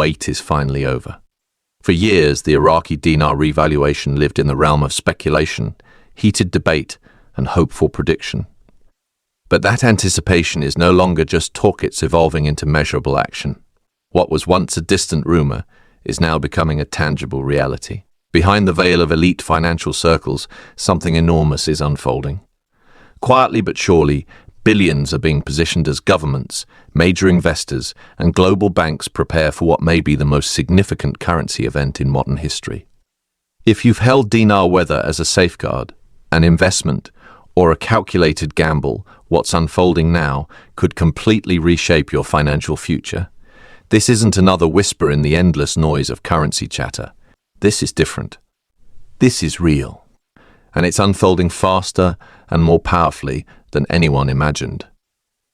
wait is finally over. For years, the Iraqi dinar revaluation lived in the realm of speculation, heated debate, and hopeful prediction. But that anticipation is no longer just talk, it's evolving into measurable action. What was once a distant rumor is now becoming a tangible reality. Behind the veil of elite financial circles, something enormous is unfolding. Quietly but surely, billions are being positioned as governments, major investors, and global banks prepare for what may be the most significant currency event in modern history. If you've held dinar whether as a safeguard, an investment, or a calculated gamble, what's unfolding now could completely reshape your financial future. This isn't another whisper in the endless noise of currency chatter. This is different. This is real. And it's unfolding faster and more powerfully than anyone imagined.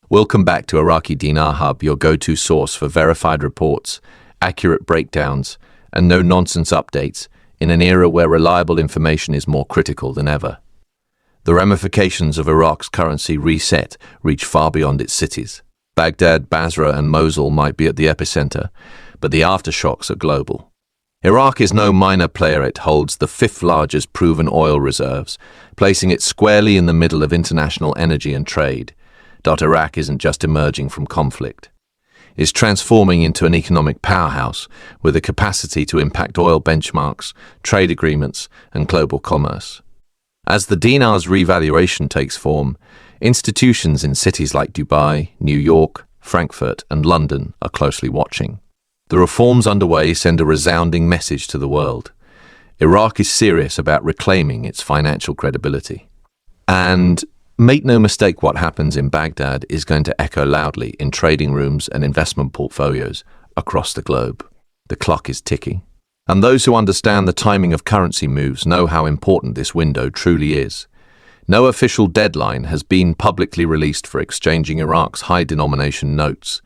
Welcome back to Iraqi Dinar Hub, your go-to source for verified reports, accurate breakdowns, and no-nonsense updates in an era where reliable information is more critical than ever. The ramifications of Iraq's currency reset reach far beyond its cities. Baghdad, Basra, and Mosul might be at the epicenter, but the aftershocks are global. Iraq is no minor player. It holds the fifth largest proven oil reserves, placing it squarely in the middle of international energy and trade. Iraq isn't just emerging from conflict. It's transforming into an economic powerhouse with the capacity to impact oil benchmarks, trade agreements, and global commerce. As the dinar's revaluation takes form, institutions in cities like Dubai, New York, Frankfurt, and London are closely watching. The reforms underway send a resounding message to the world. Iraq is serious about reclaiming its financial credibility. And make no mistake, what happens in Baghdad is going to echo loudly in trading rooms and investment portfolios across the globe. The clock is ticking. And those who understand the timing of currency moves know how important this window truly is. No official deadline has been publicly released for exchanging Iraq's high-denomination notes,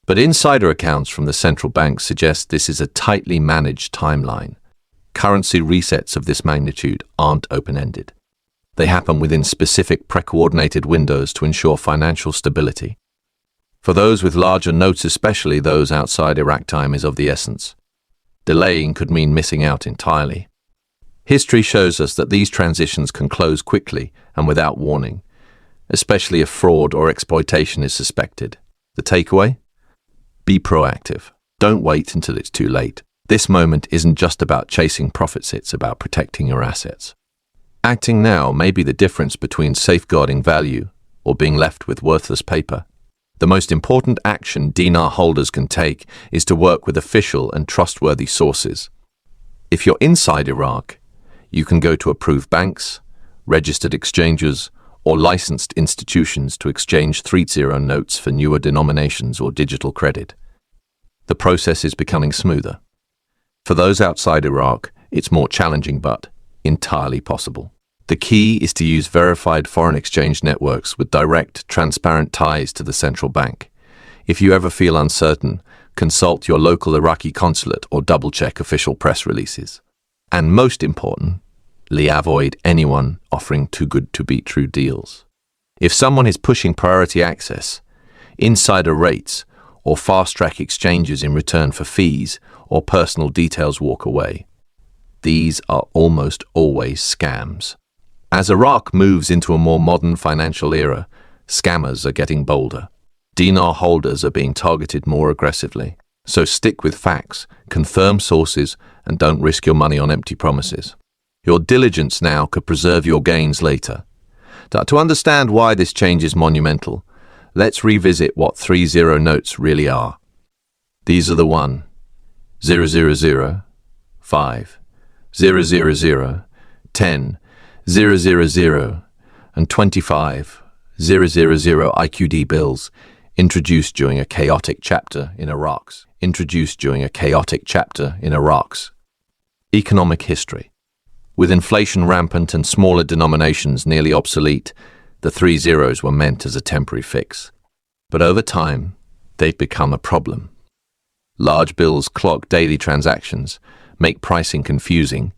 but insider accounts from the central bank suggest this is a tightly managed timeline. Currency resets of this magnitude aren't open-ended. They happen within specific pre-coordinated windows to ensure financial stability. For those with larger notes, especially those outside Iraq, time is of the essence. Delaying could mean missing out entirely. History shows us that these transitions can close quickly and without warning, especially if fraud or exploitation is suspected. The takeaway? Be proactive. Don't wait until it's too late. This moment isn't just about chasing profits, it's about protecting your assets. Acting now may be the difference between safeguarding value or being left with worthless paper. The most important action dinar holders can take is to work with official and trustworthy sources. If you're inside Iraq, you can go to approved banks, registered exchanges, or licensed institutions to exchange 3-0 notes for newer denominations or digital credit. The process is becoming smoother. For those outside Iraq, it's more challenging but entirely possible. The key is to use verified foreign exchange networks with direct, transparent ties to the central bank. If you ever feel uncertain, consult your local Iraqi consulate or double-check official press releases. And most importantly, avoid anyone offering too good to be true deals. If someone is pushing priority access, insider rates, or fast-track exchanges in return for fees or personal details, walk away. These are almost always scams. As Iraq moves into a more modern financial era, scammers are getting bolder. Dinar holders are being targeted more aggressively. So stick with facts, confirm sources, and don't risk your money on empty promises. Your diligence now could preserve your gains later. To understand why this change is monumental, let's revisit what 3-0 notes really are. These are the 1, 000, 5, 000, 10, 000, and 25, 000 IQD bills introduced during a chaotic chapter in Iraq's economic history. With inflation rampant and smaller denominations nearly obsolete, the 3 zeros were meant as a temporary fix. But over time, they've become a problem. Large bills clog daily transactions, make pricing confusing,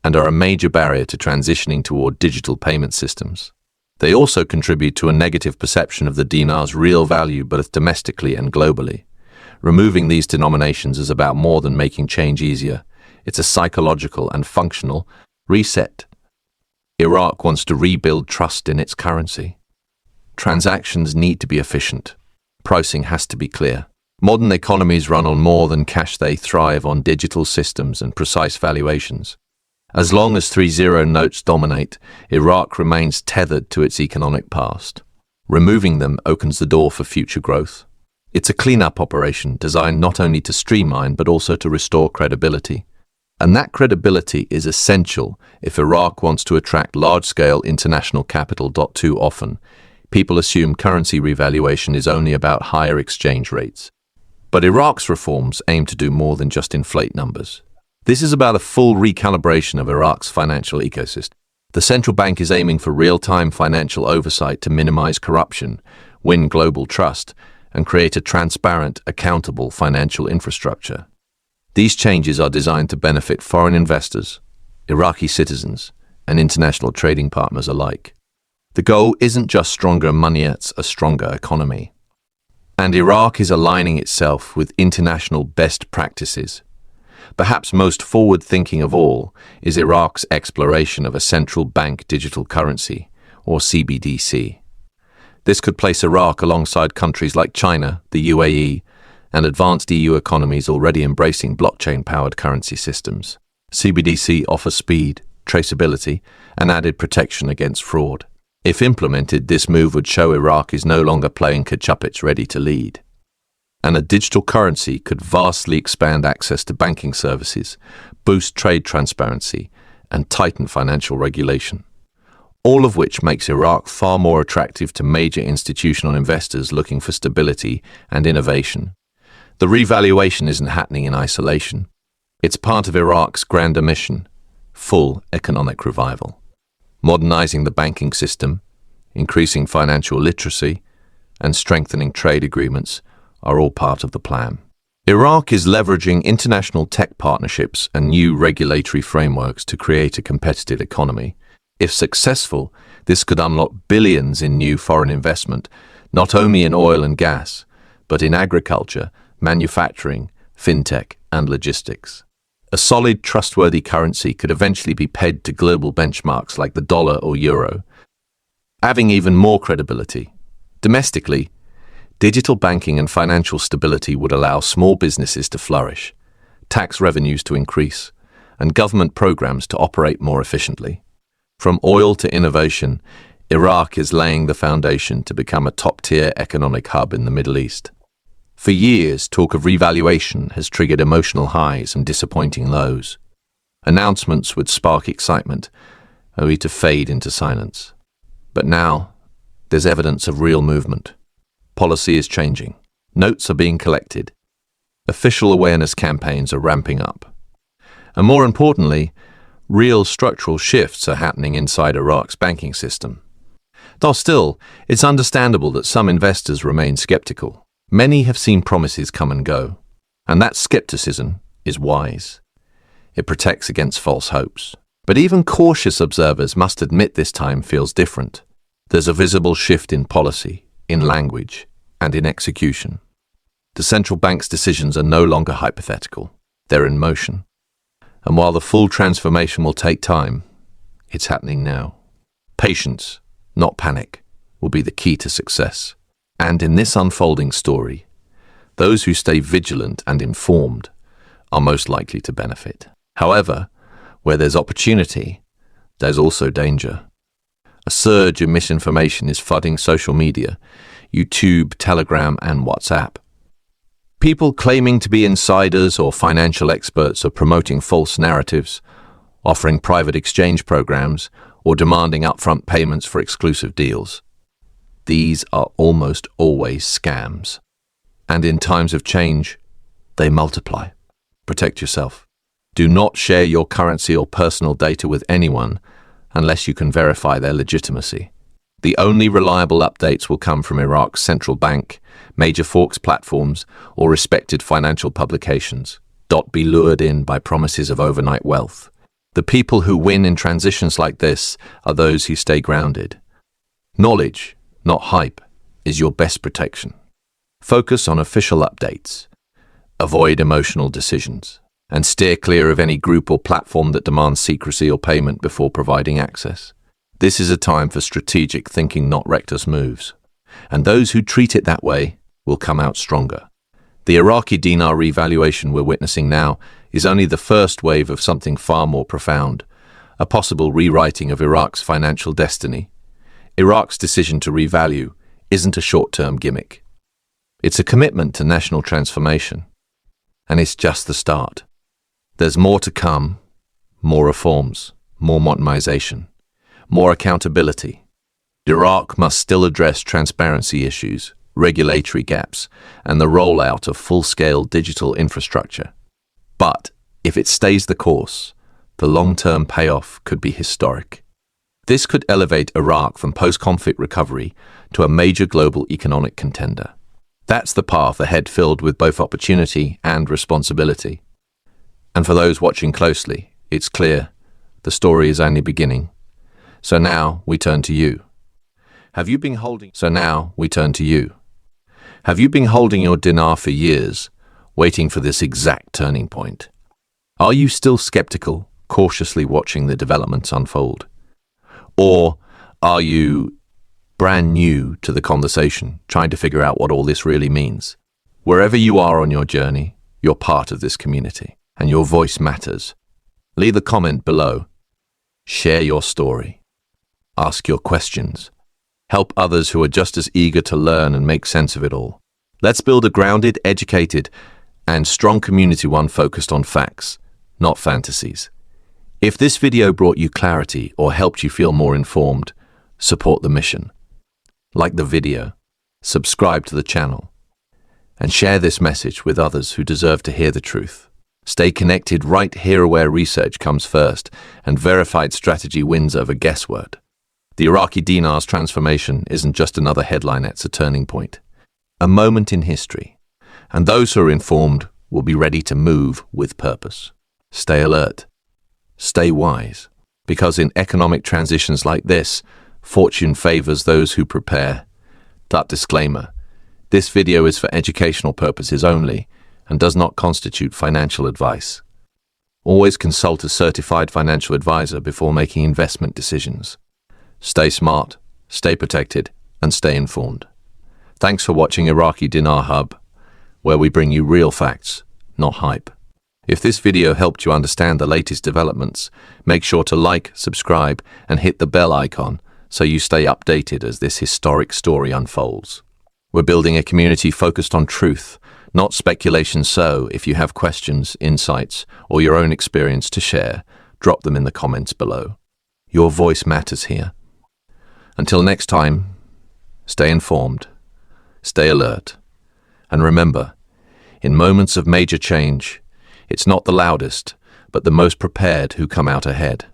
and are a major barrier to transitioning toward digital payment systems. They also contribute to a negative perception of the dinar's real value both domestically and globally, Removing these denominations is about more than making change easier. It's a psychological and functional reset. Iraq wants to rebuild trust in its currency. Transactions need to be efficient. Pricing has to be clear. Modern economies run on more than cash. They thrive on digital systems and precise valuations. As long as 3-0 notes dominate, Iraq remains tethered to its economic past. Removing them opens the door for future growth. It's a clean-up operation designed not only to streamline but also to restore credibility. And that credibility is essential if Iraq wants to attract large-scale international capital. Too often, people assume currency revaluation is only about higher exchange rates. But Iraq's reforms aim to do more than just inflate numbers. This is about a full recalibration of Iraq's financial ecosystem. The central bank is aiming for real-time financial oversight to minimize corruption, win global trust, and create a transparent, accountable financial infrastructure. These changes are designed to benefit foreign investors, Iraqi citizens, and international trading partners alike. The goal isn't just stronger money, it's a stronger economy. And Iraq is aligning itself with international best practices. Perhaps most forward-thinking of all is Iraq's exploration of a central bank digital currency, or CBDC. This could place Iraq alongside countries like China, the UAE, and advanced EU economies already embracing blockchain-powered currency systems. CBDC offers speed, traceability, and added protection against fraud. If implemented, this move would show Iraq is no longer playing catch-up, it's ready to lead. And a digital currency could vastly expand access to banking services, boost trade transparency, and tighten financial regulation. All of which makes Iraq far more attractive to major institutional investors looking for stability and innovation. The revaluation isn't happening in isolation. It's part of Iraq's grander mission, full economic revival. Modernizing the banking system, increasing financial literacy, and strengthening trade agreements are all part of the plan. Iraq is leveraging international tech partnerships and new regulatory frameworks to create a competitive economy. If successful, this could unlock billions in new foreign investment, not only in oil and gas, but in agriculture, manufacturing, fintech, and logistics. A solid, trustworthy currency could eventually be pegged to global benchmarks like the dollar or euro, having even more credibility. Domestically, digital banking and financial stability would allow small businesses to flourish, tax revenues to increase, and government programs to operate more efficiently. From oil to innovation, Iraq is laying the foundation to become a top-tier economic hub in the Middle East. For years, talk of revaluation has triggered emotional highs and disappointing lows. Announcements would spark excitement, only to fade into silence. But now, there's evidence of real movement. Policy is changing. Notes are being collected. Official awareness campaigns are ramping up. And more importantly, real structural shifts are happening inside Iraq's banking system. Though still, it's understandable that some investors remain skeptical. Many have seen promises come and go, and that skepticism is wise. It protects against false hopes. But even cautious observers must admit this time feels different. There's a visible shift in policy, in language, and in execution. The central bank's decisions are no longer hypothetical. They're in motion. And while the full transformation will take time, it's happening now. Patience, not panic, will be the key to success. And in this unfolding story, those who stay vigilant and informed are most likely to benefit. However, where there's opportunity, there's also danger. A surge of misinformation is flooding social media, YouTube, Telegram, and WhatsApp. People claiming to be insiders or financial experts are promoting false narratives, offering private exchange programs, or demanding upfront payments for exclusive deals. These are almost always scams. And in times of change, they multiply. Protect yourself. Do not share your currency or personal data with anyone unless you can verify their legitimacy. The only reliable updates will come from Iraq's central bank, major forks platforms, or respected financial publications. Don't be lured in by promises of overnight wealth. The people who win in transitions like this are those who stay grounded. Knowledge, not hype, is your best protection. Focus on official updates. Avoid emotional decisions, and steer clear of any group or platform that demands secrecy or payment before providing access. This is a time for strategic thinking, not reckless moves. And those who treat it that way will come out stronger. The Iraqi dinar revaluation we're witnessing now is only the first wave of something far more profound, a possible rewriting of Iraq's financial destiny. Iraq's decision to revalue isn't a short-term gimmick. It's a commitment to national transformation. And it's just the start. There's more to come, more reforms, more modernization, more accountability. Iraq must still address transparency issues, regulatory gaps, and the rollout of full-scale digital infrastructure. But if it stays the course, the long-term payoff could be historic. This could elevate Iraq from post-conflict recovery to a major global economic contender. That's the path ahead, filled with both opportunity and responsibility. And for those watching closely, it's clear the story is only beginning. So now we turn to you. Have you been holding your dinar for years, waiting for this exact turning point? Are you still skeptical, cautiously watching the developments unfold? Or are you brand new to the conversation, trying to figure out what all this really means? Wherever you are on your journey, you're part of this community, and your voice matters. Leave a comment below. Share your story. Ask your questions. Help others who are just as eager to learn and make sense of it all. Let's build a grounded, educated, and strong community, one focused on facts, not fantasies. If this video brought you clarity or helped you feel more informed, support the mission. Like the video, subscribe to the channel, and share this message with others who deserve to hear the truth. Stay connected right here, where research comes first and verified strategy wins over guesswork. The Iraqi dinar's transformation isn't just another headline, it's a turning point, a moment in history. And those who are informed will be ready to move with purpose. Stay alert, stay wise, because in economic transitions like this, fortune favors those who prepare. That disclaimer: this video is for educational purposes only and does not constitute financial advice. Always consult a certified financial advisor before making investment decisions. Stay smart, stay protected, and stay informed. Thanks for watching Iraqi Dinar Hub, where we bring you real facts, not hype. If this video helped you understand the latest developments, make sure to like, subscribe, and hit the bell icon so you stay updated as this historic story unfolds. We're building a community focused on truth, not speculation. So if you have questions, insights, or your own experience to share, drop them in the comments below. Your voice matters here. Until next time, stay informed, stay alert, and remember, in moments of major change, it's not the loudest, but the most prepared who come out ahead.